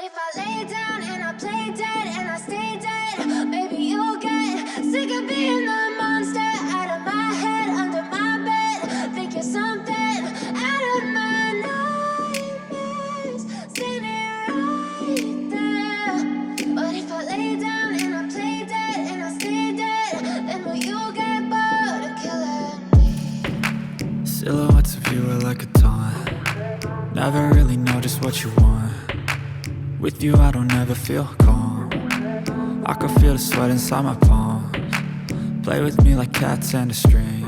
if I lay down and I play dead and I stay dead, maybe you'll get sick of being the monster out of my head, under my bed, thinking something out of my nightmares, standing right there. But if I lay down and I play dead and I stay dead, then will you get bored of killing me? Silhouettes of you are like a taunt. Never really know just what you want. With you I don't ever feel calm. I can feel the sweat inside my palms. Play with me like cats and a string.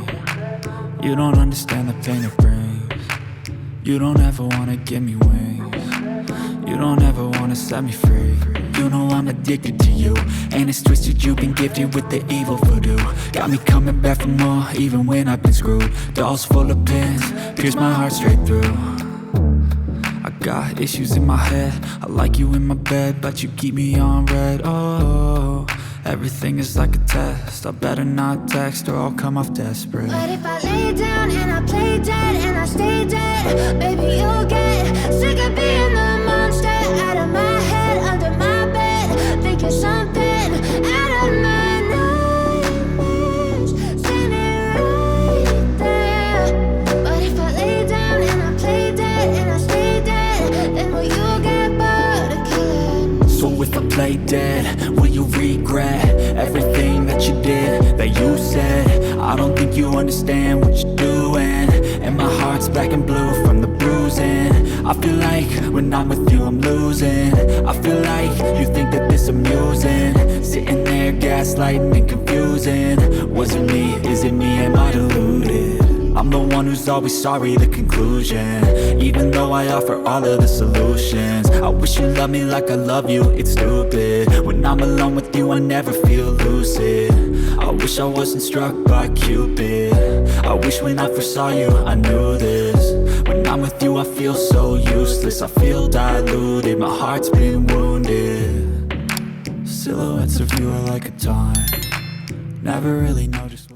You don't understand the pain it brings. You don't ever wanna give me wings. You don't ever wanna set me free. You know I'm addicted to you, and it's twisted, you've been gifted with the evil voodoo. Got me coming back for more, even when I've been screwed. Dolls full of pins, pierce my heart straight through. I got issues in my head, I like you in my bed, but you keep me on red. Oh, everything is like a test. I better not text or I'll come off desperate. But if I lay down and I play dead and I stay dead, baby you'll get sick of being the monster out of my head, under my bed, thinking something out of my nightmares, standing right there. But if I lay down and I play dead and I stay dead, then will you get bored of killing me? So if I play dead, will you regret everything that you did, that you said? I don't think you understand what you're doing, and my heart's black and blue from the bruising. I feel like when I'm with you I'm losing. I feel like you think that this amusing, sitting there gaslighting and confusing. Was it me? Is it me? Am I deluded? I'm the one who's always sorry, the conclusion, even though I offer all of the solutions. I wish you loved me like I love you, it's stupid. When I'm alone with you I never feel lucid. I wish I wasn't struck by Cupid. I wish when I first saw you I knew this. When I'm with you I feel so useless, I feel diluted, my heart's been wounded. Silhouettes of you are like a taunt. Never really noticed.